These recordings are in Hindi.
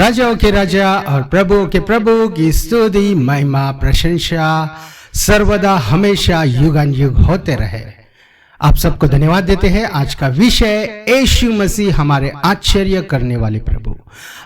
राजाओं के राजा और प्रभुओं के प्रभु की स्तुति महिमा प्रशंसा सर्वदा हमेशा युगानुयुग होते रहे। आप सबको धन्यवाद देते हैं। आज का विषय यीशु मसीह हमारे आश्चर्य करने वाले प्रभु।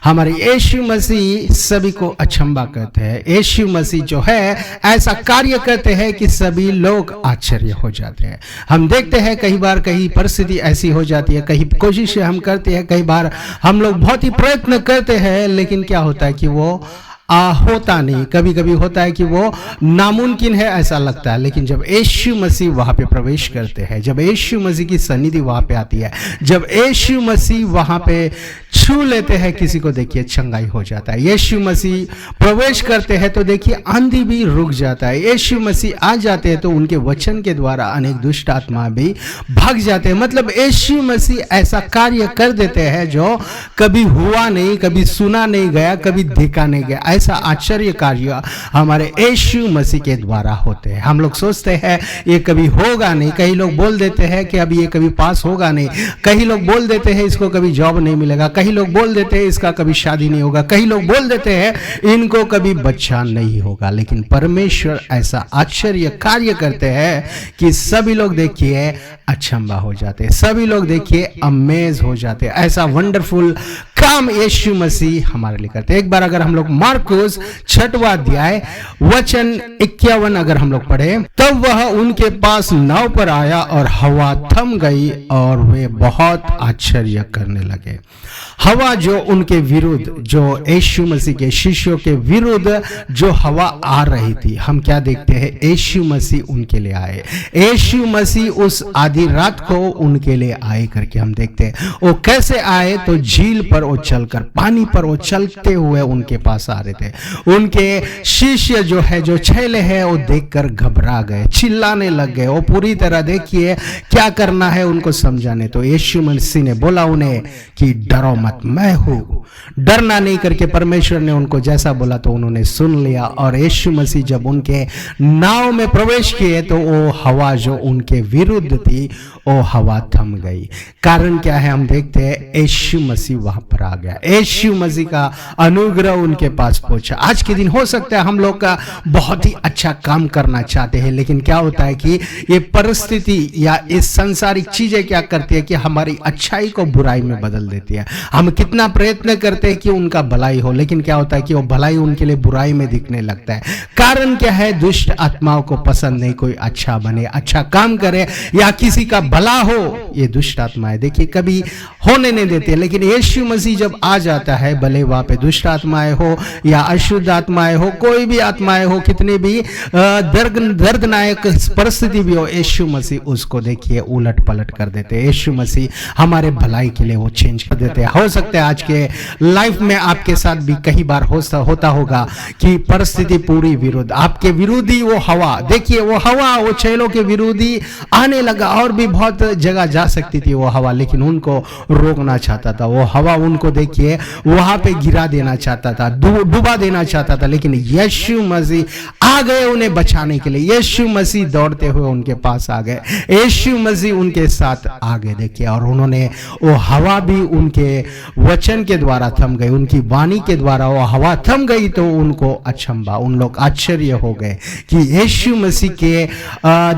हमारे यीशु मसीह सभी को अचंभा करते हैं। यीशु मसीह जो है ऐसा कार्य करते हैं कि सभी लोग आश्चर्य हो जाते हैं। हम देखते हैं कई बार कहीं परिस्थिति ऐसी हो जाती है, कहीं कोशिशें हम करते हैं, कई बार हम लोग बहुत ही प्रयत्न करते हैं, लेकिन क्या होता है कि वो होता नहीं। कभी कभी होता है कि वो नामुमकिन है ऐसा लगता है, लेकिन जब यीशु मसीह वहां पे प्रवेश करते हैं, जब यीशु मसीह की सन्निधि वहां पे आती है, जब यीशु मसीह वहां पे छू लेते हैं किसी को, देखिए चंगाई हो जाता है। यीशु मसीह प्रवेश करते हैं तो देखिए आंधी भी रुक जाता है। यीशु मसीह आ जाते हैं तो उनके वचन के द्वारा अनेक दुष्ट आत्मा भी भाग जाते हैं। मतलब यीशु मसीह ऐसा कार्य कर देते हैं जो कभी हुआ नहीं, कभी सुना नहीं गया, कभी देखा नहीं गया। ऐसा आश्चर्य कार्य हमारे यीशु मसीह के द्वारा होते हैं। हम लोग सोचते हैं ये कभी होगा नहीं, कई लोग बोल देते हैं कि अभी ये कभी पास होगा नहीं, कई लोग बोल देते हैं इसको कभी जॉब नहीं मिलेगा, कई लोग बोल देते हैं इसका कभी शादी नहीं होगा, कई लोग बोल देते हैं इनको कभी बच्चा नहीं होगा। लेकिन परमेश्वर ऐसा आश्चर्य कार्य करते हैं कि सभी लोग देखिए अचंभा हो जाते हैं, सभी लोग देखिए अमेज हो जाते हैं। ऐसा वंडरफुल काम यीशु मसीह हमारे लिए करते हैं। एक बार अगर हम लोग मार्कुस 6वां अध्याय वचन 51 अगर हम लोग पढ़े, तब वह उनके पास नाव पर आया और हवा थम गई और वे बहुत आश्चर्य करने लगे। हवा जो उनके विरुद्ध, जो यीशु मसीह के शिष्यों के विरुद्ध जो हवा आ रही थी, हम क्या देखते हैं, यीशु मसीह उनके लिए आए। यीशु मसीह उस आधी रात को उनके लिए आए करके हम देखते हैं। वो कैसे आए, तो झील पर वो चलकर, पानी पर वो चलते हुए उनके पास आ रहे थे। उनके शिष्य जो है, जो चेले हैं, वो देखकर घबरा गए, चिल्लाने लग गए। वो पूरी तरह देखिए क्या करना है उनको समझाने। तो यीशु मसीह ने बोला उन्हें कि डरो मत, मैं हूं, डरना नहीं करके परमेश्वर ने उनको जैसा बोला तो उन्होंने सुन लिया। और यीशु मसीह जब उनके नाव में प्रवेश किए तो वो हवा जो उनके विरुद्ध थी वो हवा थम गई। कारण क्या है, हम देखते हैं यीशु मसीह वहां पर आ गया, यीशु मसीह का अनुग्रह उनके पास पहुंचा। आज के दिन हो सकता है हम लोग का बहुत ही अच्छा काम करना चाहते हैं, लेकिन क्या होता है कि ये परिस्थिति या इस संसारिक चीजें क्या करती है कि हमारी अच्छाई को बुराई में बदल देती है। हम कितना प्रयत्न करते हैं कि उनका भलाई हो, लेकिन क्या होता है कि वो भलाई उनके लिए बुराई में दिखने लगता है। कारण क्या है, दुष्ट आत्माओं को पसंद नहीं कोई अच्छा बने, अच्छा काम करे या किसी का भला हो। ये दुष्ट आत्माएं देखिए कभी होने नहीं देते, लेकिन यीशु मसीह जब आ जाता है, भले वहां पे दुष्ट आत्माएं हो या अशुद्ध आत्माएं हो, कोई भी आत्माएं हो, कितनी भी दर्दनायक परिस्थिति भी हो, यीशु मसीह उसको देखिए उलट पलट कर देते हैं। यीशु मसीह हमारे भलाई के लिए वो चेंज कर देते हैं। हो सकता है आज के लाइफ में आपके साथ भी कई बार होता होगा कि परिस्थिति पूरी विरुद्ध, आपके विरोधी वो हवा, देखिए वो हवा वो चेलों के विरोधी आने लगा। और भी बहुत जगह जा सकती थी वो हवा, लेकिन उनको रोकना चाहता था। वो हवा उनको देखिए वहां पे गिरा देना चाहता था, डुबा देना चाहता था, लेकिन यीशु मसीह आ गए उन्हें बचाने के लिए। यीशु मसीह दौड़ते हुए उनके पास आ गए, यीशु मसीह उनके साथ आ गए देखिए, और उन्होंने वो हवा भी उनके वचन के द्वारा थम गई, उनकी वाणी के द्वारा वो हवा थम गई। तो उनको अचंभा, उन लोग आश्चर्य हो गए कि यीशु मसीह के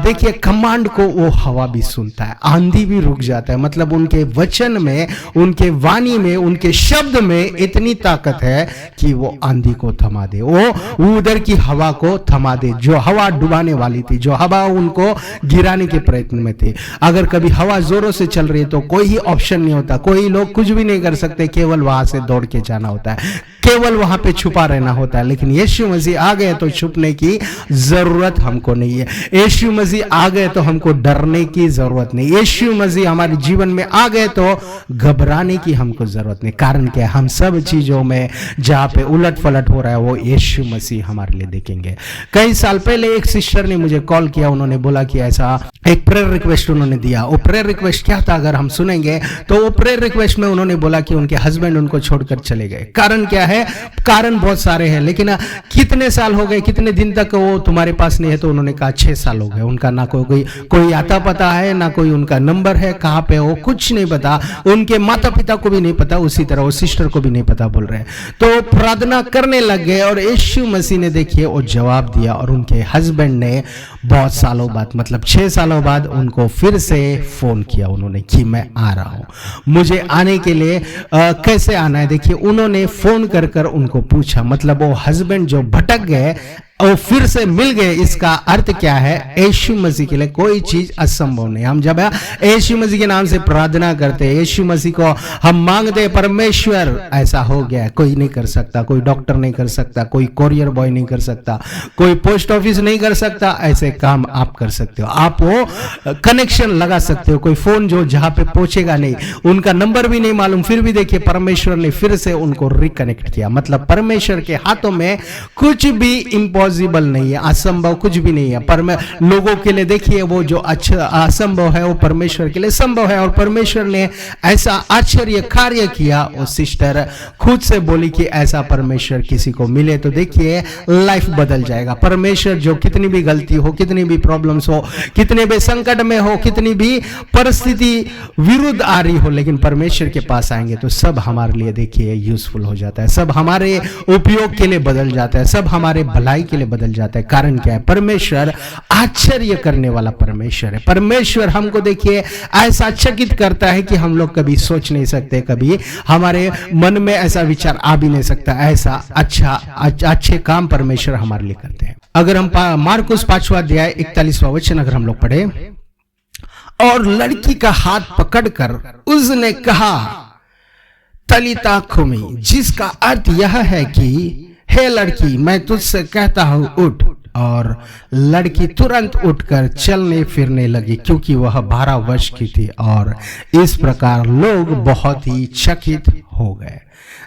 देखिए कमांड को वो हवा भी सुनता है, आंधी भी रुक जाता है। मतलब उनके वचन में, उनके वाणी में, उनके शब्द में इतनी ताकत है कि वो आंधी को थमा दे, वो उधर की हवा को थमा दे, जो हवा डुबाने वाली थी, जो हवा उनको गिराने के प्रयत्न में थी। अगर कभी हवा जोरों से चल रही है तो कोई ही ऑप्शन नहीं होता, कोई लोग कुछ भी नहीं कर सकते, केवल वहां से दौड़ के जाना होता है, केवल वहां पे छुपा रहना होता है। लेकिन यीशु मसीह आ गए तो छुपने की जरूरत हमको नहीं है। यीशु मसीह आ गए तो हमको डरने की जरूरत नहीं। यीशु मसीह हमारे जीवन में आ गए तो घबराने की हमको जरूरत नहीं। कारण क्या है, हम सब चीजों में जहाँ पे उलट पलट हो रहा है वो यीशु मसीह हमारे लिए देखेंगे। कई साल पहले एक सिस्टर ने मुझे कॉल किया, उन्होंने बोला कि ऐसा एक प्रेयर रिक्वेस्ट उन्होंने दिया। वो प्रेयर रिक्वेस्ट क्या था अगर हम सुनेंगे तो वो प्रेयर रिक्वेस्ट में उन्होंने बोला कि उनके हस्बैंड उनको छोड़कर चले गए। कारण क्या है? कारण बहुत सारे हैं, लेकिन कितने साल हो गए, कितने दिन तक वो तुम्हारे पास नहीं है? तो उन्होंने कहा 6 साल हो गए। उनका ना कोई आता पता है, ना कोई उनका नंबर है, कहाँ पे हो कुछ नहीं पता, उनके माता पिता को भी नहीं पता, उसी तरह वो सिस्टर को भी नहीं पता बोल रहे हैं। तो प्रार्थना करने लग गए और यीशु मसीह ने देखिए वो जवाब दिया और उनके हस्बैंड ने बहुत सालों बाद, मतलब 6 सालों बाद उनको फिर से फोन किया उन्होंने कि मैं आ रहा हूं, मुझे आने के लिए कैसे आना है। देखिए उन्होंने फोन कर कर उनको पूछा, मतलब वो हस्बैंड जो भटक गए और फिर से मिल गए। इसका अर्थ क्या है? यीशु मसीह के लिए कोई चीज असंभव नहीं। हम जब यीशु मसीह के नाम से प्रार्थना करते हैं, यीशु मसीह को हम मांगते हैं, परमेश्वर ऐसा हो गया, कोई नहीं कर सकता, कोई डॉक्टर नहीं कर सकता, कोई कोरियर बॉय नहीं कर सकता, कोई पोस्ट ऑफिस नहीं कर सकता, ऐसे काम आप कर सकते हो। आप वो कनेक्शन लगा सकते हो, कोई फोन जो जहां पे पहुंचेगा नहीं, उनका नंबर भी नहीं मालूम, फिर भी देखिए परमेश्वर ने फिर से उनको रिकनेक्ट किया। मतलब परमेश्वर के हाथों में कुछ भी इम्पॉसिबल नहीं है, असंभव कुछ भी नहीं है। पर लोगों के लिए देखिए वो जो अच्छा असंभव है वो परमेश्वर के लिए संभव है। और परमेश्वर ने ऐसा आश्चर्य कार्य किया। वो सिस्टर खुद से बोली कि ऐसा परमेश्वर किसी को मिले तो देखिए लाइफ बदल जाएगा। परमेश्वर जो कितनी भी गलती हो, कितनी भी प्रॉब्लम्स हो, कितने भी संकट में हो, कितनी भी परिस्थिति विरुद्ध आ रही हो, लेकिन परमेश्वर के पास आएंगे तो सब हमारे लिए देखिए यूजफुल हो जाता है, सब हमारे उपयोग के लिए बदल जाता है, सब हमारे भलाई के लिए बदल जाता है। कारण क्या है? परमेश्वर आश्चर्य करने वाला परमेश्वर है। परमेश्वर हमको देखिए ऐसा चकित करता है कि हम लोग कभी सोच नहीं सकते, कभी हमारे मन में ऐसा विचार आ भी नहीं सकता। ऐसा अच्छे काम परमेश्वर हमारे लिए करते हैं। अगर हम मार्कुस 5वां अध्याय 41वां वचन अगर हम लोग पढ़े, और लड़की का हाथ पकड़कर उसने कहा तलिता कुमी, जिसका अर्थ यह है कि हे लड़की मैं तुझसे कहता हूं उठ। और लड़की तुरंत उठकर चलने फिरने लगी, क्योंकि वह 12 वर्ष की थी। और इस प्रकार लोग बहुत ही चकित हो गए।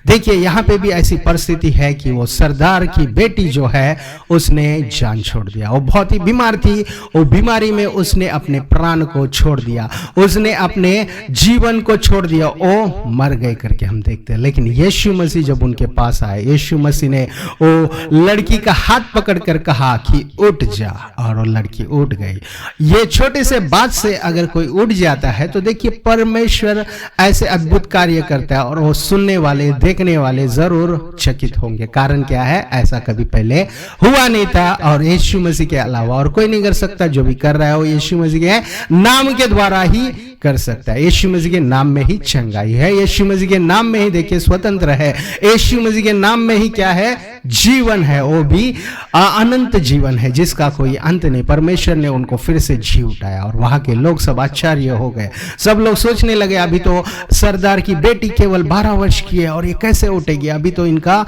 देखिए यहां पे भी ऐसी परिस्थिति है कि वो सरदार की बेटी जो है उसने जान छोड़ दिया। वो बहुत ही बीमार थी, वो बीमारी में उसने अपने प्राण को छोड़ दिया, उसने अपने जीवन को छोड़ दिया, वो मर गए करके हम देखते हैं। लेकिन यीशु मसीह जब उनके पास आए, यीशु मसीह ने वो लड़की का हाथ पकड़कर कहा कि उठ जा, और वो लड़की उठ गई। ये छोटे से बात से अगर कोई उठ जाता है तो देखिए परमेश्वर ऐसे अद्भुत कार्य करता है और वो सुनने वाले देखने वाले जरूर चकित होंगे। कारण क्या है? ऐसा कभी पहले हुआ नहीं था और यीशु मसीह के अलावा और कोई नहीं कर सकता। जो भी कर रहा है वो यीशु मसीह के नाम के द्वारा ही कर सकता है। यीशु मसीह के नाम में ही चंगाई है, यीशु मसीह के नाम में ही देखिए स्वतंत्र है, यीशु मसीह के नाम में ही क्या है? जीवन है, वो भी अनंत जीवन है जिसका कोई अंत नहीं। परमेश्वर ने उनको फिर से जी उठाया और वहां के लोग सब आश्चर्य हो गए। सब लोग सोचने लगे अभी तो सरदार की बेटी केवल 12 वर्ष की है और ये कैसे उठेगी? अभी तो इनका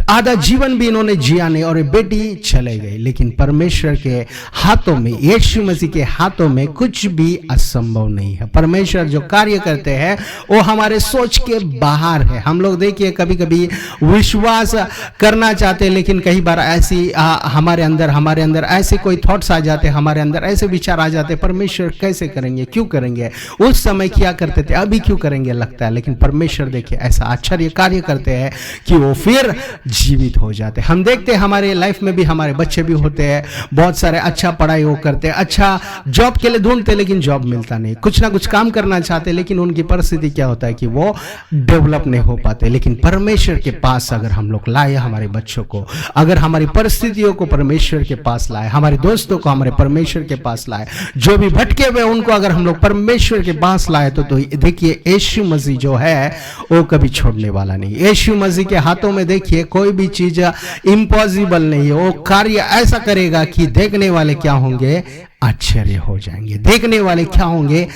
आधा जीवन भी इन्होंने जिया नहीं और ये बेटी चले गई। लेकिन परमेश्वर के हाथों में, यीशु मसीह के हाथों में कुछ भी असंभव नहीं है। परमेश्वर जो कार्य करते हैं वो हमारे सोच के बाहर है। हम लोग देखिए कभी कभी विश्वास करना चाहते हैं, लेकिन कई बार ऐसी हमारे अंदर ऐसे कोई थॉट्स आ जाते हैं, हमारे अंदर ऐसे विचार आ जाते हैं, परमेश्वर कैसे करेंगे, क्यों करेंगे, उस समय क्या करते थे अभी क्यों करेंगे लगता है। लेकिन परमेश्वर देखिए ऐसा आश्चर्य कार्य करते हैं कि वो फिर जीवित हो जाते हैं। हम देखते हैं हमारे लाइफ में भी हमारे बच्चे भी होते हैं, बहुत सारे अच्छा पढ़ाई वो करते हैं, अच्छा जॉब के लिए ढूंढते हैं लेकिन जॉब मिलता नहीं, कुछ ना कुछ काम करना चाहते लेकिन उनकी परिस्थिति क्या होता है कि वो डेवलप नहीं हो पाते। लेकिन परमेश्वर के पास अगर हम लोग लाए हमारे बच्चों को, अगर हमारी परिस्थितियों को परमेश्वर के पास लाए, हमारे दोस्तों को हमारे परमेश्वर के पास लाए, जो भी भटके हुए उनको अगर हम लोग परमेश्वर के पास लाए तो देखिए यीशु मसीह जो है वो कभी छोड़ने वाला नहीं। यीशु मसीह के हाथों में देखिए कोई भी चीज इम्पॉसिबल नहीं है। वो कार्य ऐसा करेगा कि देखने वाले क्या होंगे? आश्चर्य हो जाएंगे। देखने वाले क्या होंगे?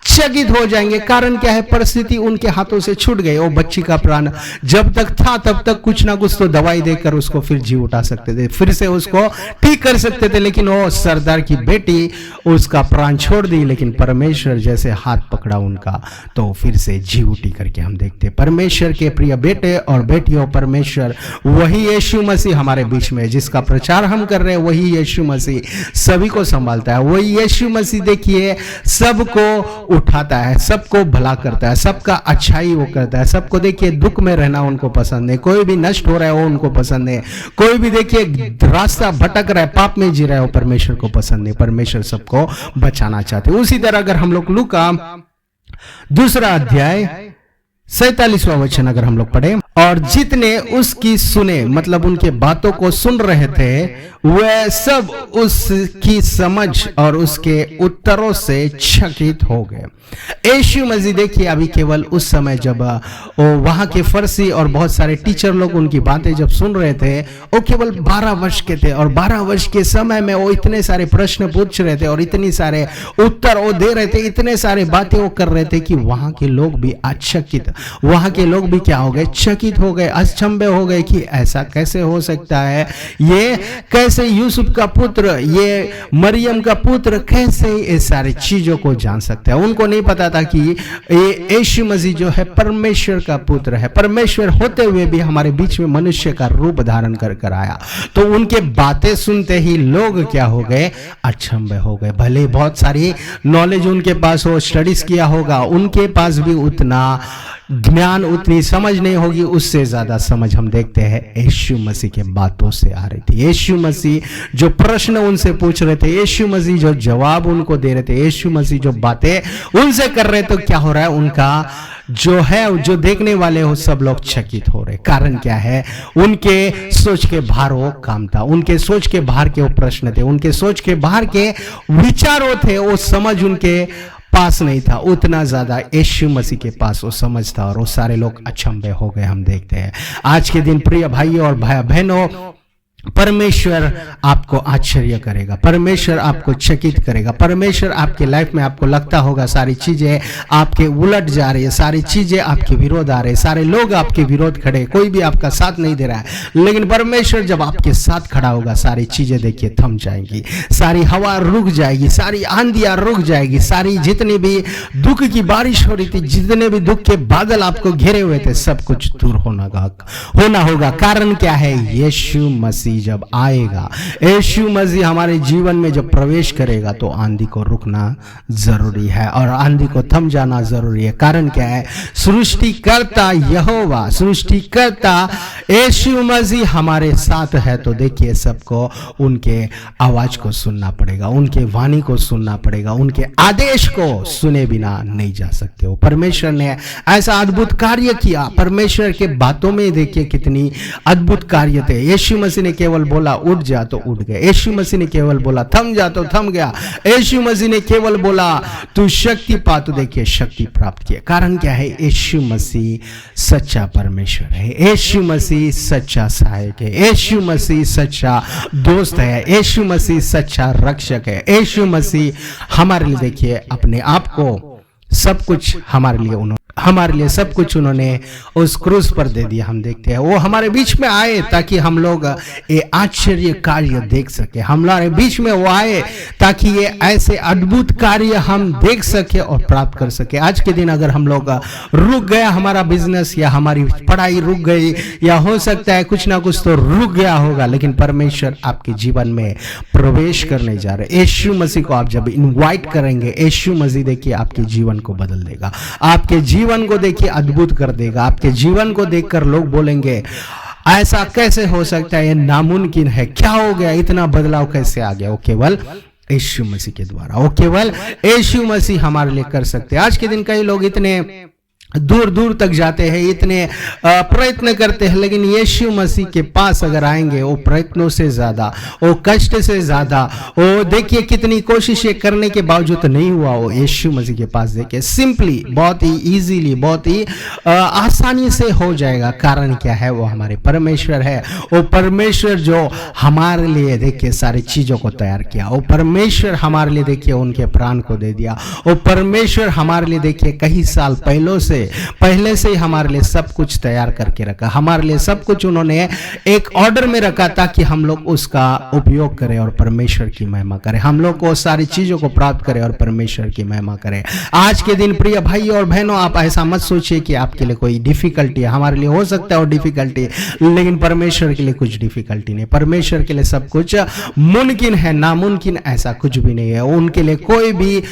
चकित हो जाएंगे। कारण क्या है, परिस्थिति उनके हाथों से छूट गई। वो बच्ची का प्राण जब तक था तब तक कुछ ना कुछ तो दवाई देकर उसको फिर जी उठा सकते थे, फिर से उसको ठीक कर सकते थे, लेकिन वो सरदार की बेटी उसका प्राण छोड़ दी। लेकिन परमेश्वर जैसे हाथ पकड़ा उनका तो फिर से जी उठी करके हम देखते। परमेश्वर के प्रिय बेटे और बेटियों, परमेश्वर वही यीशु मसीह हमारे बीच में, जिसका प्रचार हम कर रहे हैं, वही यीशु मसीह सभी को संभालता है। वही यीशु मसीह देखिए सबको उठाता है, सबको भला करता है, सबका अच्छाई वो करता है। सबको देखिए दुख में रहना उनको पसंद है, कोई भी नष्ट हो रहा है वो उनको पसंद है, कोई भी देखिए रास्ता भटक रहा है, पाप में जी रहा है, वो परमेश्वर को पसंद है। परमेश्वर सबको बचाना चाहते हैं। उसी तरह अगर हम लोग लूका 2 अध्याय 47वां वचन अगर हम लोग पढ़े, और जितने उसकी सुने, मतलब उनके बातों को सुन रहे थे, वह सब उसकी समझ और उसके उत्तरों से चकित हो गए। यीशु मसीह देखिए अभी केवल उस समय जब वहां के फरीसी और बहुत सारे टीचर लोग उनकी बातें जब सुन रहे थे, वो केवल 12 वर्ष के थे, और 12 वर्ष के समय में वो इतने सारे प्रश्न पूछ रहे थे और इतने सारे उत्तर वो दे रहे थे, इतने सारे बातें वो कर रहे थे कि वहां के लोग भी आश्चर्यचकित, वहां के लोग भी क्या हो गए, चकित हो गए, अचंभे हो गए कि ऐसा कैसे हो सकता है, ये कैसे यूसुफ का पुत्र, ये मरियम का पुत्र कैसे ये सारी चीजों को जान सकता है। उनको नहीं पता था कि ये यीशु मसीह जो है परमेश्वर का पुत्र है, परमेश्वर होते हुए भी हमारे बीच में मनुष्य का रूप धारण कर आया। तो उनके बातें सुनते ही लोग क्या हो गए, अचंभे हो गए। भले बहुत सारी नॉलेज उनके पास हो, स्टडीज किया होगा, उनके पास भी उतना ज्ञान, उतनी समझ नहीं होगी, उससे ज्यादा समझ हम देखते हैं यीशु मसीह के बातों से आ रही थी। यीशु मसीह जो प्रश्न उनसे पूछ रहे थे, यीशु मसीह जो जवाब उनको दे रहे थे, यीशु मसीह जो बातें उनसे कर रहे थे, तो क्या हो रहा है, उनका जो है, जो देखने वाले हो सब लोग चकित हो रहे। कारण क्या है, उनके सोच के बाहर वो काम था, उनके सोच के बाहर के वो प्रश्न थे, उनके सोच के बाहर के विचारों थे, वो समझ उनके पास नहीं था, उतना ज्यादा यीशु मसीह के पास वो समझ था, और वो सारे लोग अचंभे हो गए। हम देखते हैं आज के दिन प्रिय भाइयों और बहनों, परमेश्वर आपको आश्चर्य करेगा, परमेश्वर आपको चकित करेगा। परमेश्वर आपके लाइफ में, आपको लगता होगा सारी चीजें आपके उलट जा रही है, सारी चीजें आपके विरोध आ रहे हैं, सारे लोग आपके विरोध खड़े, कोई भी आपका साथ नहीं दे रहा है, लेकिन परमेश्वर जब आपके साथ खड़ा होगा, सारी चीजें देखिए थम जाएंगी, सारी हवा रुक जाएगी, सारी आंधियां रुक जाएगी, सारी जितनी भी दुख की बारिश हो रही थी, जितने भी दुख के बादल आपको घेरे हुए थे, सब कुछ दूर होना होगा। कारण क्या है, यीशु मसीह जब आएगा, यीशु मसीह हमारे जीवन में जब प्रवेश करेगा, तो आंधी को रुकना जरूरी है और आंधी को थम जाना जरूरी है। कारण क्या है, सृष्टिकर्ता यहोवा, सृष्टिकर्ता यीशु मसीह हमारे साथ है। तो देखिए सबको उनके आवाज को सुनना पड़ेगा, उनके वाणी को सुनना पड़ेगा, उनके आदेश को सुने बिना नहीं जा सकते हो। परमेश्वर ने ऐसा अद्भुत कार्य किया, परमेश्वर के बातों में देखिए कितनी अद्भुत कार्य थे। यीशु मसीह ने केवल बोला उठ जा तो उठ गया, यीशु मसीह ने केवल बोला थम जा तो थम गया, यीशु मसीह ने केवल बोला तू शक्ति पा तो देखिए शक्ति प्राप्त किया। कारण क्या है, यीशु मसीह सच्चा परमेश्वर है, यीशु मसीह सच्चा सहायक है, यीशु मसीह सच्चा दोस्त है, यीशु मसीह सच्चा रक्षक है। यीशु मसीह हमारे लिए देखिए अपने आप को सब कुछ हमारे लिए सब कुछ उन्होंने उस क्रूस पर दे दिया। हम देखते हैं वो हमारे बीच में आए ताकि हम लोग ये आश्चर्य कार्य देख सके, हमारे बीच में वो आए ताकि ये ऐसे अद्भुत कार्य हम देख सके और प्राप्त कर सके। आज के दिन अगर हम लोग रुक गया हमारा बिजनेस या हमारी पढ़ाई रुक गई या हो सकता है कुछ ना कुछ तो रुक गया होगा, लेकिन परमेश्वर आपके जीवन में प्रवेश करने जा रहे। यीशु मसीह को आप जब इनवाइट करेंगे, यीशु मसीह देखिए आपके जीवन को बदल देगा, आपके जीवन को देखिए अद्भुत कर देगा। आपके जीवन को देखकर लोग बोलेंगे ऐसा कैसे हो सकता है, ये नामुमकिन है, क्या हो गया, इतना बदलाव कैसे आ गया। वो केवल यीशु मसीह के द्वारा, वो केवल यीशु मसीह हमारे लिए कर सकते हैं। आज के दिन कई लोग इतने दूर दूर तक जाते हैं, इतने प्रयत्न करते हैं, लेकिन यीशु मसीह के पास अगर आएंगे, वो प्रयत्नों से ज्यादा, वो कष्ट से ज्यादा, वो देखिए कितनी कोशिशें करने के बावजूद नहीं हुआ, वो यीशु मसीह के पास देखिए सिंपली, बहुत ही इजीली, बहुत ही आसानी से हो जाएगा। कारण क्या है? वो हमारे परमेश्वर है। वो परमेश्वर जो हमारे लिए देखिए सारी चीजों को तैयार किया, वो परमेश्वर हमारे लिए देखिए उनके प्राण को दे दिया, वो परमेश्वर हमारे लिए देखिए कई साल पहले से ही हमारे लिए सब कुछ तैयार करके रखा, हमारे लिए सब कुछ उन्होंने एक ऑर्डर में रखा ताकि हम लोग उसका उपयोग करें और परमेश्वर की महिमा करें, हम लोग को सारी चीजों को प्राप्त करें और परमेश्वर की महिमा करें। आज के दिन प्रिय भाई और बहनों, आप ऐसा मत सोचिए कि आपके लिए कोई डिफिकल्टी है। हमारे लिए हो सकता है वो डिफिकल्टी, लेकिन परमेश्वर के लिए कुछ डिफिकल्टी नहीं। परमेश्वर के लिए सब कुछ मुमकिन है, नामुमकिन ऐसा कुछ भी नहीं है। उनके लिए कोई भी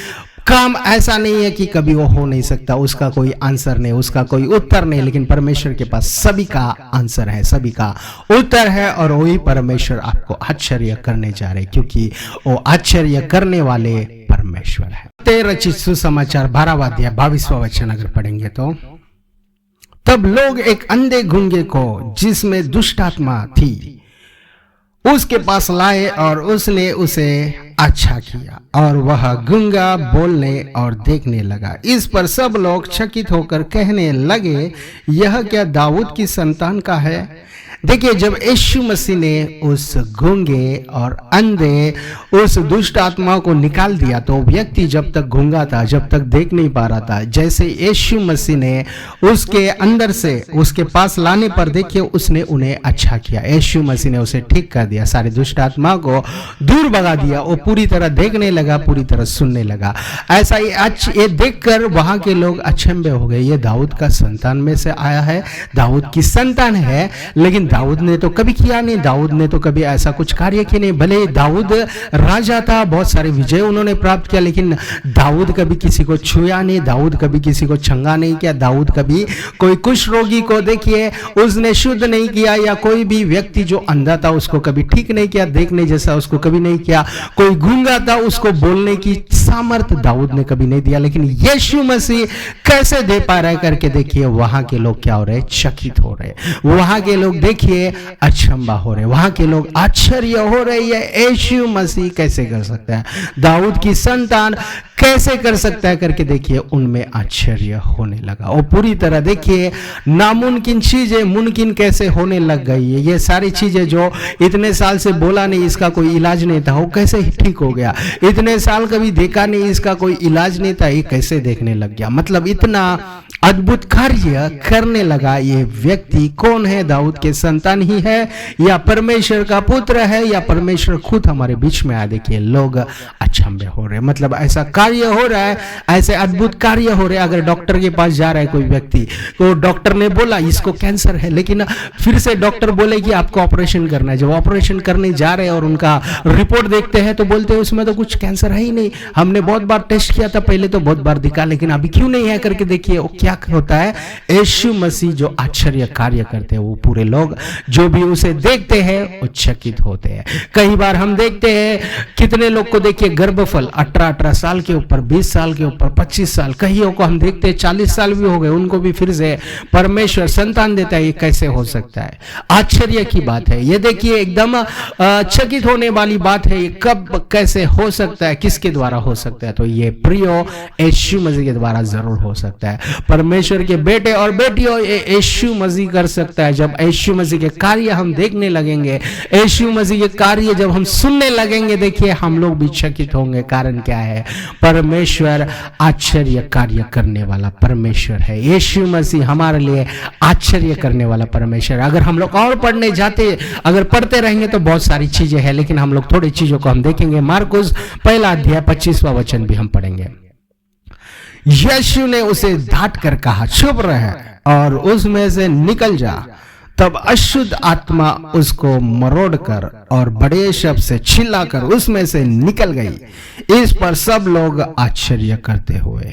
काम ऐसा नहीं है कि कभी वो हो नहीं सकता, उसका कोई आंसर नहीं, उसका कोई उत्तर नहीं, लेकिन परमेश्वर के पास सभी का आंसर है, सभी का उत्तर है, और वही परमेश्वर आपको आश्चर्य करने जा रहे, क्योंकि वो आश्चर्य करने वाले परमेश्वर है। रचित सुसमाचार 12वां अध्याय 22वां वचन अगर पढ़ेंगे तो, तब लोग एक अंधे गूंगे को जिसमें दुष्ट आत्मा थी उसके पास लाए और उसने उसे अच्छा किया और वह गूंगा बोलने और देखने लगा। इस पर सब लोग चकित होकर कहने लगे, यह क्या दाऊद की संतान का है? देखिए, जब यीशु मसीह ने उस गूंगे और अंधे, उस दुष्ट आत्मा को निकाल दिया, तो व्यक्ति जब तक गूंगा था, जब तक देख नहीं पा रहा था, जैसे यीशु मसीह ने उसके अंदर से उसके पास लाने पर देखिए उसने उन्हें अच्छा किया। यीशु मसीह ने उसे ठीक कर दिया, सारे दुष्ट आत्मा को दूर भगा दिया, वो पूरी तरह देखने लगा, पूरी तरह सुनने लगा। ऐसा ये देखकर वहां के लोग अचंभे हो गए, ये दाऊद का संतान में से आया है, दाऊद की संतान है। लेकिन दाऊद ने तो कभी किया नहीं, दाऊद ने तो कभी ऐसा कुछ कार्य किया नहीं। भले दाऊद राजा था, बहुत सारे विजय उन्होंने प्राप्त किया, लेकिन दाऊद कभी किसी को छुआ नहीं, दाऊद कभी किसी को छंगा नहीं किया, दाऊद कभी कोई कुष्ठ रोगी को देखिए उसने शुद्ध नहीं किया, या कोई भी व्यक्ति जो अंधा था उसको कभी ठीक नहीं किया, देखने जैसा उसको कभी नहीं किया, कोई गूंगा था उसको बोलने की सामर्थ दाऊद ने कभी नहीं दिया। लेकिन यीशु मसीह कैसे दे पा रहा है करके देखिए, वहां के लोग क्या हो रहे? चकित हो रहे, वहां के लोग देखिए अचंभा हो रहे, वहां के लोग आश्चर्य हो रहे, ये यीशु मसीह कैसे कर सकता है, दाऊद की संतान कैसे कर सकता है करके देखिए उनमें आश्चर्य होने लगा। और पूरी तरह देखिए नामुमकिन चीजें मुमकिन कैसे होने लग गई है। ये सारी चीजें जो इतने साल से बोला नहीं, इसका कोई इलाज नहीं था, वो कैसे ठीक हो गया। इतने साल कभी देखा नहीं, इसका कोई इलाज नहीं था, ये कैसे देखने लग गया। मतलब इतना अद्भुत कार्य करने लगा। ये व्यक्ति कौन है? दाऊद के संतान ही है, या परमेश्वर का पुत्र है, या परमेश्वर खुद हमारे बीच में आ। देखिए लोग अचंभे हो रहे, मतलब ऐसा कार्य हो रहा है, ऐसे अद्भुत कार्य हो रहे हैं। अगर डॉक्टर के पास जा रहा है कोई व्यक्ति, तो डॉक्टर ने बोला इसको कैंसर है, लेकिन फिर से डॉक्टर बोले कि आपको ऑपरेशन करना है। जब ऑपरेशन करने जा रहे हैं और उनका रिपोर्ट देखते हैं तो बोलते हैं उसमें तो कुछ कैंसर है ही नहीं, हमने बहुत बार टेस्ट किया था, पहले तो बहुत बार दिखा, लेकिन अभी क्यों नहीं है करके देखिए वो क्या होता है। यीशु मसीह जो आश्चर्य कार्य करते हैं, वो पूरे लोग जो भी उसे देखते हैं वो चकित होते हैं। कई बार हम देखते हैं कितने लोग को देखिए गर्भफल 18 साल के ऊपर, 20 साल के ऊपर, 25 साल, कईयों को हम देखते हैं 40 साल भी हो गए, उनको भी फिर से परमेश्वर संतान देता है। ये कैसे हो सकता है? आश्चर्य की बात है ये। देखिए एकदम चकित होने वाली बात है। ये कब कैसे हो सकता है, किसके द्वारा हो सकता है? तो ये प्रियो यीशु मसीह के द्वारा जरूर हो सकता है। परमेश्वर के बेटे और बेटियों, ये यीशु मसीह कर सकता है। जब यीशु मसीह के कार्य हम देखने लगेंगे, यीशु मसीह के कार्य जब हम सुनने लगेंगे, देखिए हम लोग भी चकित होंगे। कारण क्या है? परमेश्वर आश्चर्य कार्य करने वाला परमेश्वर है। यीशु मसीह हमारे लिए आश्चर्य करने वाला परमेश्वर। अगर हम लोग और पढ़ने जाते, अगर पढ़ते रहेंगे तो बहुत सारी चीजें हैं, लेकिन हम लोग थोड़ी चीजों को हम देखेंगे। मार्कुस 1 अध्याय 25वां वचन भी हम पढ़ेंगे। यीशु ने उसे डांट कर कहा, चुप रह और उसमें से निकल जा। तब अशुद्ध आत्मा उसको मरोड़कर और बड़े शब्द से चिल्लाकर उसमें से निकल गई। इस पर सब लोग आश्चर्य करते हुए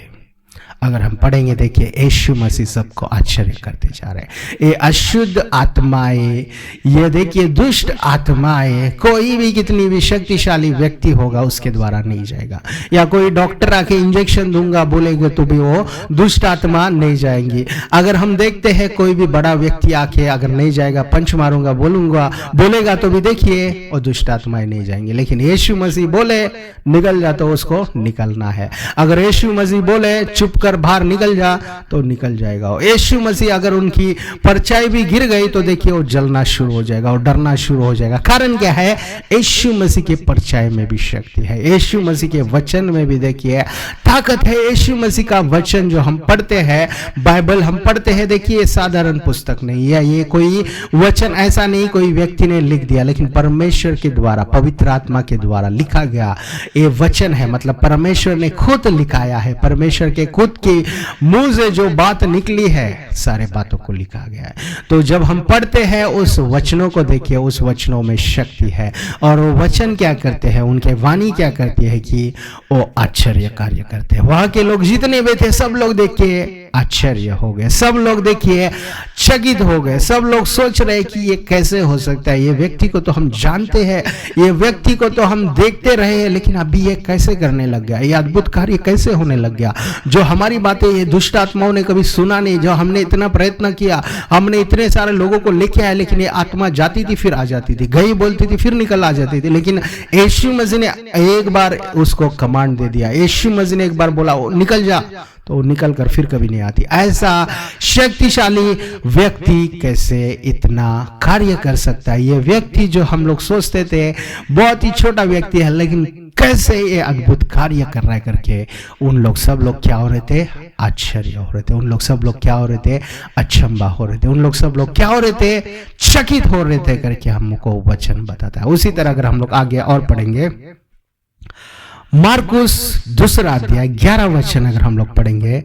अगर हम पढ़ेंगे, देखिए यीशु मसीह सबको आश्चर्य करते जा रहे हैं। ये अशुद्ध आत्माएं, ये देखिए दुष्ट आत्माएं, कोई भी कितनी भी शक्तिशाली व्यक्ति होगा उसके द्वारा नहीं जाएगा। या कोई डॉक्टर आके इंजेक्शन दूंगा बोलेगा तो भी वो दुष्ट आत्मा नहीं जाएंगी। अगर हम देखते हैं कोई भी बड़ा व्यक्ति आके अगर नहीं जाएगा, पंच मारूंगा बोलेगा तो भी देखिए वो दुष्ट आत्माएं नहीं जाएंगी। लेकिन यीशु मसीह बोले निकल जा तो उसको निकलना है। अगर यीशु मसीह बोले चुप कर बाहर निकल जा तो निकल जाएगा। यीशु मसीह अगर उनकी परछाई भी गिर गई तो देखिए वो जलना शुरू हो जाएगा और डरना शुरू हो जाएगा। कारण क्या है? यीशु मसीह के परछाई में भी शक्ति है, यीशु मसीह के वचन में भी देखिए ताकत है। यीशु मसीह का वचन जो हम पढ़ते हैं, बाइबल हम पढ़ते हैं, देखिए साधारण पुस्तक नहीं है, ये कोई वचन ऐसा नहीं कोई व्यक्ति ने लिख दिया, लेकिन परमेश्वर के द्वारा, पवित्र आत्मा के द्वारा लिखा गया ये वचन है। मतलब परमेश्वर ने खुद लिखाया है, परमेश्वर के खुद के मुंह से जो बात निकली है सारे बातों को लिखा गया है। तो जब हम पढ़ते हैं उस वचनों को, देखिए उस वचनों में शक्ति है। और वो वचन क्या करते हैं, उनके वाणी क्या करती है कि वो आश्चर्य कार्य करते हैं। वहां के लोग जितने भी थे सब लोग देखिए आश्चर्य हो गए, सब लोग देखिए चकित हो गए। सब लोग सोच रहे कि ये कैसे हो सकता है, ये व्यक्ति को तो हम जानते हैं, ये व्यक्ति को तो हम देखते रहे हैं, लेकिन अभी ये कैसे करने लग गया, ये अद्भुत कार्य कैसे होने लग गया। जो हमारी बातें ये दुष्ट आत्माओं ने कभी सुना नहीं, जो हमने इतना प्रयत्न किया, हमने इतने सारे लोगों को लेके आए, लेकिन ये आत्मा जाती थी फिर आ जाती थी, गई बोलती थी फिर निकल आ जाती थी। लेकिन यीशु मसीह ने एक बार उसको कमांड दे दिया, यीशु मसीह ने एक बार बोला निकल जा तो वो निकल कर फिर कभी नहीं आती। ऐसा शक्तिशाली व्यक्ति कैसे इतना कार्य कर सकता है? ये व्यक्ति जो हम लोग सोचते थे बहुत ही छोटा व्यक्ति है, लेकिन कैसे ये अद्भुत कार्य कर रहा है करके उन लोग सब लोग क्या हो रहे थे? आश्चर्य हो रहे थे। उन लोग सब लोग क्या हो रहे थे? अचंभा हो रहे थे। उन लोग सब लोग क्या हो रहे थे? चकित हो रहे थे करके हमको वचन बताता है। उसी तरह अगर हम लोग आगे और पढ़ेंगे, मार्कुस 2 अध्याय 11 वचन अगर हम लोग पढ़ेंगे,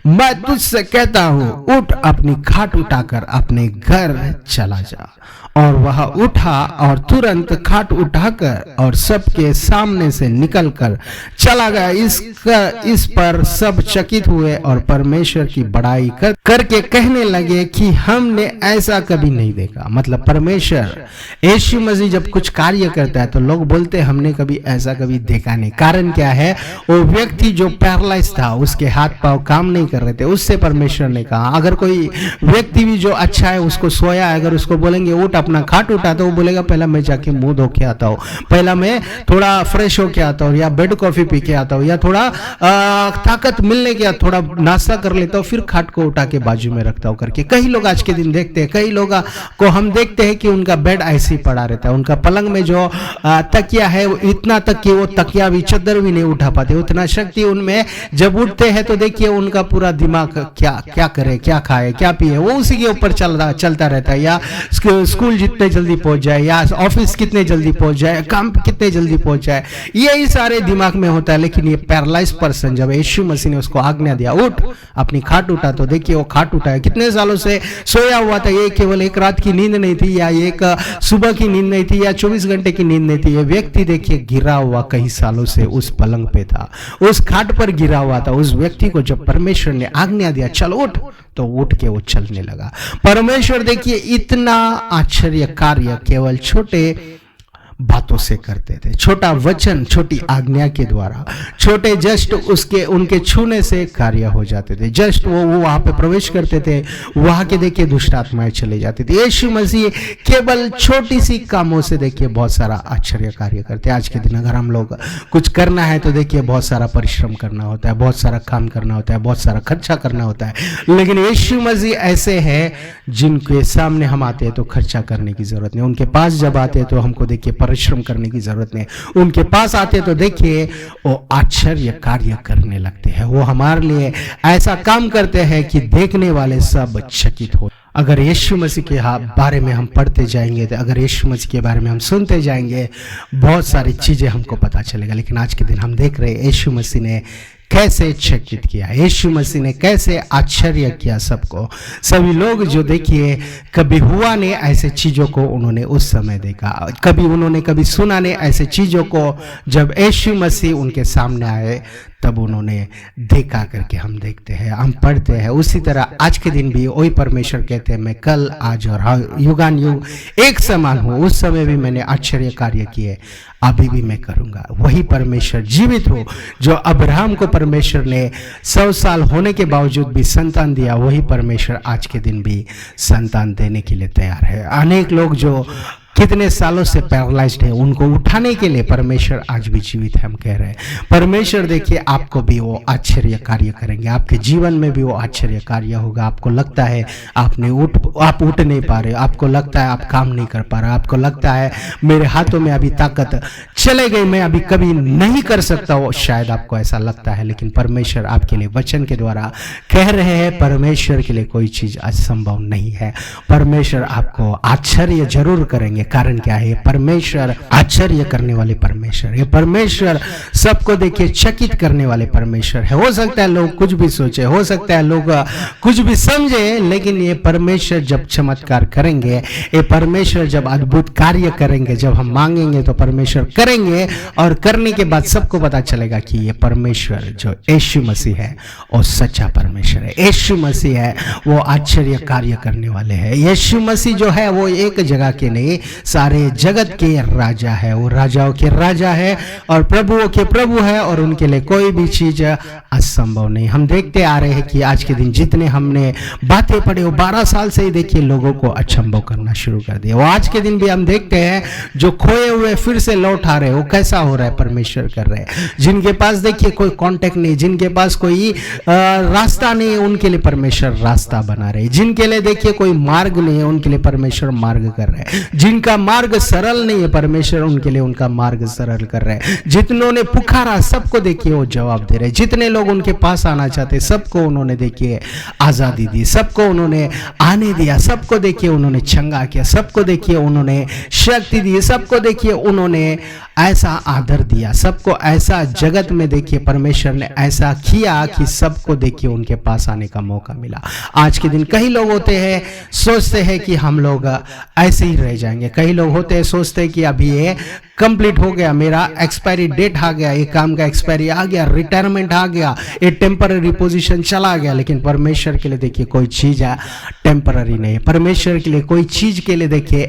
मैं तुझसे कहता हूं उठ अपनी खाट उठाकर अपने घर चला जा। और वह उठा और तुरंत खाट उठाकर और सबके सामने से निकलकर चला गया। इस पर सब चकित हुए और परमेश्वर की बड़ाई करके कहने लगे कि हमने ऐसा कभी नहीं देखा। मतलब परमेश्वर, यीशु मसीह जब कुछ कार्य करता है तो लोग बोलते हैं हमने कभी ऐसा कभी देखा नहीं। कारण क्या है? वो व्यक्ति जो पैरालाइज था, उसके हाथ पांव काम नहीं कर रहे थे, उससे परमेश्वर ने कहा अगर कोई व्यक्ति भी जो अच्छा है उसको सोया है, अगर उसको बोलेंगे उठ अपना खाट उठा, तो वो बोलेगा पहला मैं जाके मुंह धो के आता हूँ, पहला मैं थोड़ा फ्रेश होके आता हूँ, या बेड कॉफी पी के आता हूँ, या थोड़ा ताकत मिलने के बाद थोड़ा नाश्ता कर लेता हूँ, फिर खाट को उठा के बाजू में रखता हूँ करके। कई लोग आज के दिन देखते हैं, कई लोग को हम देखते हैं कि उनका बेड ऐसे ही पड़ा रहता है, उनका पलंग में जो तकिया है इतना तक कि वो तकिया भी चद्दर भी नहीं उठा पाते, उतना शक्ति उनमें। जब उठते हैं तो देखिए उनका पूरा दिमाग क्या करे, क्या खाए, क्या पिए, वो उसी के ऊपर चलता रहता है। या स्कूल जितने जल्दी पहुंच जाए, या ऑफिस कितने जल्दी पहुंच जाए, काम कितने जल्दी पहुंच जाए, यही सारे दिमाग में होता है। लेकिन ये पैरालाइज पर्सन, जब यीशु मसीह ने उसको आज्ञा दिया उठ अपनी खाट उठा, तो देखिए वो खाट उठा है। कितने सालों से सोया हुआ था, ये केवल एक रात की नींद नहीं थी, या एक सुबह की नींद नहीं थी, या 24 घंटे की नींद नहीं थी। ये व्यक्ति देखिए गिरा हुआ कई सालों से उस पलंग पे था, उस खाट पर गिरा हुआ था। उस व्यक्ति को जब परमेश्वर ने आज्ञा दिया चल उठ, तो उठ के वो चलने लगा। परमेश्वर देखिए इतना आश्चर्य कार्य केवल छोटे बातों से करते थे, छोटा वचन, छोटी आज्ञा के द्वारा, छोटे जस्ट उनके छूने से कार्य हो जाते थे। जस्ट वो वहां पे प्रवेश करते थे, वहां के देखिए दुष्ट आत्माएं चले जाती थी। यीशु मसीह केवल छोटी सी कामों से देखिए बहुत सारा आश्चर्य कार्य करते हैं। आज के दिन अगर हम लोग कुछ करना है तो देखिए बहुत सारा परिश्रम करना होता है, बहुत सारा काम करना होता है, बहुत सारा खर्चा करना होता है। लेकिन यीशु मसीह ऐसे है जिनके सामने हम आते हैं तो खर्चा करने की जरूरत नहीं, उनके पास जब आते हैं तो हमको देखिए परिश्रम करने की जरूरत नहीं। उनके पास आते तो देखिए वो आश्चर्य कार्य करने लगते हैं, वो हमारे लिए ऐसा काम करते हैं कि देखने वाले सब चकित हो। अगर यीशु मसीह के बारे में हम पढ़ते जाएंगे, तो अगर यीशु मसीह के बारे में हम सुनते जाएंगे, बहुत सारी चीजें हमको पता चलेगा। लेकिन आज के दिन हम देख रहे हैं यीशु मसीह ने कैसे चकित किया, यीशु मसीह ने कैसे आश्चर्य किया सबको। सभी लोग जो देखिए कभी हुआ नहीं ऐसे चीजों को उन्होंने उस समय देखा, कभी उन्होंने कभी सुना नहीं ऐसे चीजों को। जब यीशु मसीह उनके सामने आए तब उन्होंने देखा करके हम देखते हैं, हम पढ़ते हैं। उसी तरह आज के दिन भी वही परमेश्वर कहते हैं, मैं कल आज और युगान युग एक समान हूँ। उस समय भी मैंने आश्चर्य कार्य किए, अभी भी मैं करूंगा। वही परमेश्वर जीवित हो जो अब्राहम को परमेश्वर ने 100 साल होने के बावजूद भी संतान दिया, वही परमेश्वर आज के दिन भी संतान देने के लिए तैयार है। अनेक लोग जो कितने सालों से पैरालाइज्ड है, उनको उठाने के लिए परमेश्वर आज भी जीवित है। हम कह रहे हैं परमेश्वर देखिए आपको भी वो आश्चर्य कार्य करेंगे, आपके जीवन में भी वो आश्चर्य कार्य होगा। आपको लगता है आप उठ नहीं पा रहे, आपको लगता है आप काम नहीं कर पा रहे, आपको लगता है मेरे हाथों में अभी ताकत चले गई, मैं अभी कभी नहीं कर सकता, वो शायद आपको ऐसा लगता है। लेकिन परमेश्वर आपके लिए वचन के द्वारा कह रहे हैं, परमेश्वर के लिए कोई चीज असंभव नहीं है। परमेश्वर आपको आश्चर्य जरूर करेंगे। कारण क्या है? परमेश्वर आश्चर्य करने वाले परमेश्वर, ये परमेश्वर सबको देखिए चकित करने वाले परमेश्वर है। हो सकता है लोग कुछ भी सोचे, हो सकता है लोग कुछ भी समझे, लेकिन ये परमेश्वर जब चमत्कार करेंगे, ये परमेश्वर जब अद्भुत कार्य करेंगे, जब हम मांगेंगे तो परमेश्वर करेंगे, और करने के बाद सबको पता चलेगा कि ये परमेश्वर जो यीशु मसीह है वो सच्चा परमेश्वर है। यीशु मसीह है वो आश्चर्य कार्य करने वाले हैं। यीशु मसीह जो है वो एक जगह के नहीं, सारे जगत के राजा है। वो राजाओं के राजा है और प्रभुओं के प्रभु है, और उनके लिए कोई भी चीज असंभव नहीं। हम देखते आ रहे हैं कि आज के दिन जितने हमने बातें पढ़ी, वो 12 साल से ही देखिए लोगों को अचंभव करना शुरू कर दिया। वो आज के दिन भी हम देखते हैं जो खोए हुए फिर से लौट आ रहे, वो कैसा हो रहा है? परमेश्वर कर रहे हैं। जिनके पास देखिए कोई कांटेक्ट नहीं, जिनके पास कोई रास्ता नहीं, उनके लिए परमेश्वर रास्ता बना रहे। जिनके लिए देखिए कोई मार्ग नहीं है, उनके लिए परमेश्वर मार्ग कर रहे हैं। जिनका मार्ग सरल नहीं है, परमेश्वर उनके लिए उनका मार्ग सरल कर रहे हैं। जितनों ने पुकारा सबको देखिए वो जवाब दे रहे। जितने लोग उनके पास आना चाहते सबको उन्होंने देखिए आजादी दी, सबको उन्होंने आने दिया, सबको देखिए उन्होंने चंगा किया, सबको देखिए उन्होंने शक्ति दी, सबको देखिए उन्होंने ऐसा आदर दिया, सबको ऐसा जगत में देखिए परमेश्वर ने ऐसा किया कि सबको देखिए उनके पास आने का मौका मिला। आज के दिन कई लोग होते हैं सोचते हैं कि हम लोग ऐसे ही रह जाएंगे। कई लोग होते हैं सोचते हैं कि अभी ये कंप्लीट हो गया, मेरा एक्सपायरी डेट आ गया, ये काम का एक्सपायरी आ गया, रिटायरमेंट आ गया, ये टेम्पररी पोजीशन चला गया। लेकिन परमेश्वर के लिए देखिए कोई चीज है टेम्पररी नहीं है। परमेश्वर के लिए कोई चीज के लिए देखिए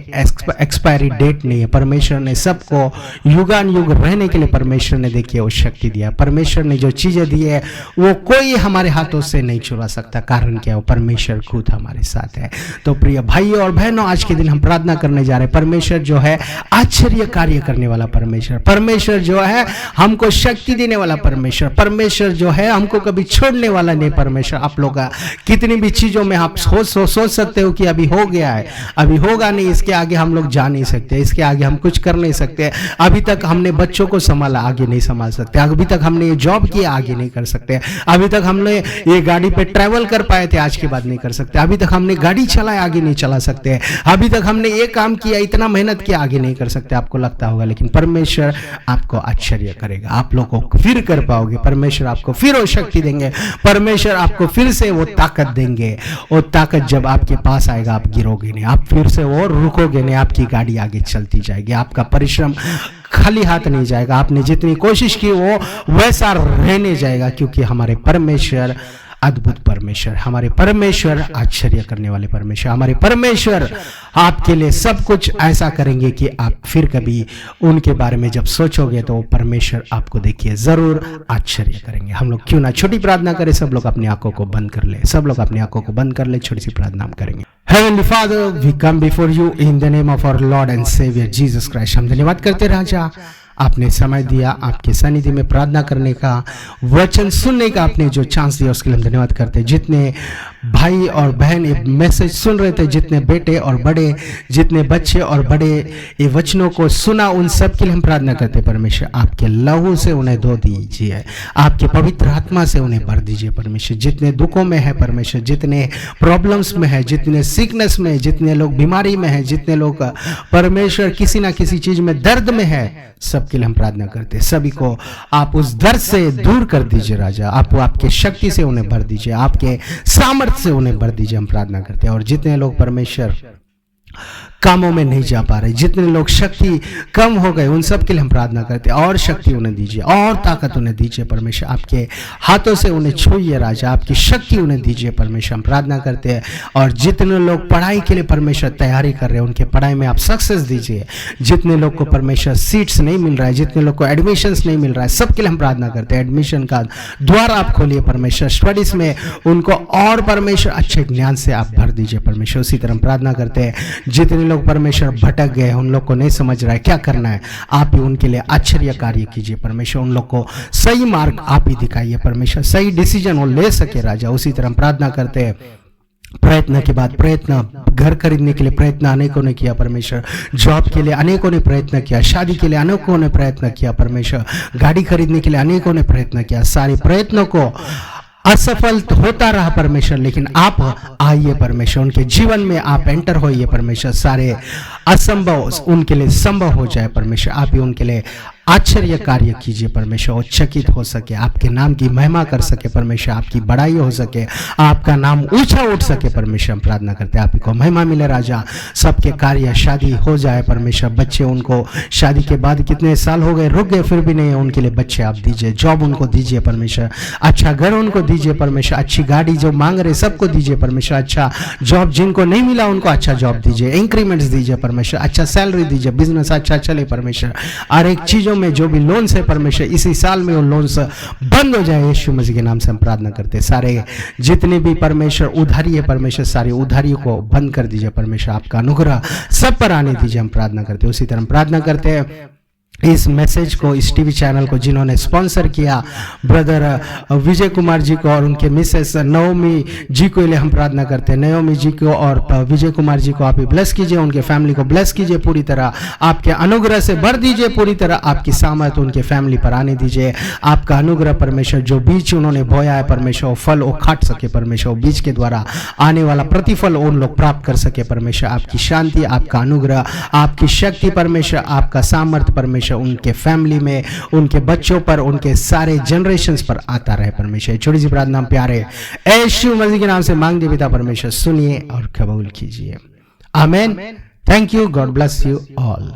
एक्सपायरी डेट नहीं है। परमेश्वर ने सबको युगान युग रहने के लिए परमेश्वर ने देखिए वो शक्ति दिया। परमेश्वर ने जो चीजें दी है वो कोई हमारे हाथों से नहीं चुरा सकता। कारण क्या? वो परमेश्वर खुद हमारे साथ है। तो प्रिय भाइयों और बहनों, आज के दिन हम प्रार्थना करने जा रहे हैं। परमेश्वर जो है आश्चर्य कार्य करने वाला परमेश्वर, परमेश्वर जो है हमको शक्ति देने वाला परमेश्वर, परमेश्वर जो है हमको कभी छोड़ने वाला नहीं परमेश्वर। आप लोग कितनी भी चीजों में आप सोच सकते हो कि अभी हो गया है, अभी होगा नहीं, इसके आगे हम लोग जा नहीं सकते, इसके आगे हम कुछ कर नहीं सकते, अभी तक हमने बच्चों को संभाला, आगे नहीं संभाल सकते, अभी तक हमने ये जॉब किया, आगे नहीं कर सकते, अभी तक हमने ये गाड़ी पे ट्रैवल कर पाए थे, आज के बाद नहीं कर सकते, अभी तक हमने गाड़ी चलाया, आगे नहीं चला सकते, अभी तक हमने ये काम किया, इतना मेहनत किया, आगे नहीं कर सकते। आपको लगता होगा, लेकिन परमेश्वर आपको आश्चर्य करेगा, आप लोगों को फिर कर पाओगे। परमेश्वर आपको फिर वो शक्ति देंगे, परमेश्वर आपको फिर से वो ताकत देंगे। वो ताकत जब आपके पास आएगा आप गिरोगे नहीं, आप फिर से वो रुकोगे नहीं, आपकी गाड़ी आगे चलती जाएगी, आपका परिश्रम खाली हाथ नहीं जाएगा, आपने जितनी कोशिश की वो वैसा रहने जाएगा, क्योंकि हमारे परमेश्वर अद्भुत परमेश्वर, हमारे परमेश्वर आश्चर्य करने वाले परमेश्वर, हमारे परमेश्वर आपके लिए सब कुछ ऐसा करेंगे कि आप फिर कभी उनके बारे में जब सोचोगे तो वो परमेश्वर आपको देखिए जरूर आश्चर्य करेंगे। हम लोग क्यों ना छोटी प्रार्थना करें, सब लोग अपनी आंखों को बंद कर ले, सब लोग अपनी आंखों को बंद कर ले, छोटी सी प्रार्थना हम करेंगे। Heavenly Father, we come before you in the name of our Lord and Savior Jesus Christ। हम धन्यवाद करते राजा, आपने समय दिया आपके सानिध्य में प्रार्थना करने का, वचन सुनने का आपने जो चांस दिया उसके लिए हम धन्यवाद करते हैं। जितने भाई और बहन ये मैसेज सुन रहे थे, जितने बेटे और बड़े, जितने बच्चे और बड़े ये वचनों को सुना, उन सब के लिए हम प्रार्थना करते हैं परमेश्वर, आपके लहू से उन्हें धो दीजिए, आपके पवित्र आत्मा से उन्हें भर दीजिए परमेश्वर। जितने दुखों में है परमेश्वर, जितने प्रॉब्लम्स में है, जितने सिकनेस में, जितने लोग बीमारी में है, जितने लोग परमेश्वर किसी ना किसी चीज में दर्द में है, सबके लिए हम प्रार्थना करते हैं। सभी को आप उस दर्द से दूर कर दीजिए राजा, आप आपके शक्ति से उन्हें भर दीजिए, आपके सामर्थ्य से उन्हें भर दीजिए, हम प्रार्थना करते हैं। और जितने लोग परमेश्वर कामों में नहीं जा पा रहे, जितने लोग शक्ति कम हो गए उन सब के लिए हम प्रार्थना करते हैं, और शक्ति उन्हें दीजिए, और ताकत उन्हें दीजिए परमेश्वर, आपके हाथों से उन्हें छूइए राजा, आपकी शक्ति उन्हें दीजिए परमेश्वर, हम प्रार्थना करते हैं। और जितने लोग पढ़ाई के लिए परमेश्वर तैयारी कर रहे हैं उनके पढ़ाई में आप सक्सेस दीजिए, जितने लोग को परमेश्वर सीट्स नहीं मिल रहा है, जितने लोग को एडमिशंस नहीं मिल रहा है, सबके लिए हम प्रार्थना करते हैं एडमिशन का द्वार आप खोलिए परमेश्वर, स्टडीज में उनको और परमेश्वर अच्छे ज्ञान से आप भर दीजिए परमेश्वर। उसी तरह हम प्रार्थना करते हैं जितने लोग परमेश्वर भटक गए, उन लोग को नहीं समझ रहा है क्या करना है, आप ही उनके लिए आश्चर्य कार्य कीजिए परमेश्वर, उन लोग को सही मार्ग आप ही दिखाइए परमेश्वर, सही डिसीजन वो ले सके राजा। उसी तरह हम प्रार्थना करते हैं प्रयत्न के बाद प्रयत्न, घर खरीदने के लिए प्रयत्न अनेकों ने किया परमेश्वर, जॉब के लिए अनेकों ने प्रयत्न किया, शादी के लिए अनेकों ने प्रयत्न किया परमेश्वर, गाड़ी खरीदने के लिए अनेकों ने प्रयत्न किया, सारे प्रयत्नों को असफल होता रहा परमेश्वर, लेकिन आप आइए परमेश्वर, उनके जीवन में आप एंटर होइए परमेश्वर, सारे असंभव उनके लिए संभव हो जाए परमेश्वर, आप ही उनके लिए आश्चर्य कार्य कीजिए परमेश्वर, वो चकित हो सके, आपके नाम की महिमा कर सके परमेश्वर, आपकी बड़ाई हो सके, आपका नाम ऊंचा उठ सके परमेश्वर। हम प्रार्थना करते हैं आप ही को महिमा मिले राजा, सबके कार्य शादी हो जाए परमेश्वर, बच्चे उनको शादी के बाद कितने साल हो गए रुक गए फिर भी नहीं, उनके लिए बच्चे आप दीजिए, जॉब उनको दीजिए परमेश्वर, अच्छा घर उनको दीजिए परमेश्वर, अच्छी गाड़ी जो मांग रहे सबको दीजिए परमेश्वर, अच्छा जॉब जिनको नहीं मिला उनको अच्छा जॉब दीजिए, इंक्रीमेंट्स दीजिए परमेश्वर, अच्छा सैलरी दीजिए, बिजनेस अच्छा चले परमेश्वर, और एक चीजों में जो भी लोन्स है परमेश्वर इसी साल में वो लोन्स बंद हो जाए, यीशु मसीह के नाम से हम प्रार्थना करते हैं। सारे जितने भी परमेश्वर उधारी है परमेश्वर, सारी उधारियों को बंद कर दीजिए परमेश्वर, आपका अनुग्रह सब पर आने दीजिए, हम प्रार्थना करते हैं। उसी तरह हम प्रार्थना करते हैं इस मैसेज को, इस टीवी चैनल को जिन्होंने स्पॉन्सर किया, ब्रदर विजय कुमार जी को और उनके मिसेस नवमी जी को लिए हम प्रार्थना करते हैं, नवमी जी को और विजय कुमार जी को आप ही ब्लेस कीजिए, उनके फैमिली को ब्लेस कीजिए पूरी तरह, आपके अनुग्रह से भर दीजिए पूरी तरह, आपकी सामर्थ उनके फैमिली पर आने दीजिए, आपका अनुग्रह परमेश्वर, जो बीज उन्होंने बोया है परमेश्वर वो फल वो खाट सके परमेश्वर, बीज के द्वारा आने वाला प्रतिफल उन लोग प्राप्त कर सके परमेश्वर, आपकी शांति, आपका अनुग्रह, आपकी शक्ति परमेश्वर, आपका सामर्थ परमेश्वर उनके फैमिली में, उनके बच्चों पर, उनके सारे जनरेशंस पर आता रहे परमेश्वर। छोटी सी प्रार्थना प्यारे यीशु मसीह के नाम से मांगते पिता परमेश्वर, सुनिए और कबूल कीजिए, आमीन। Thank you, God bless you all.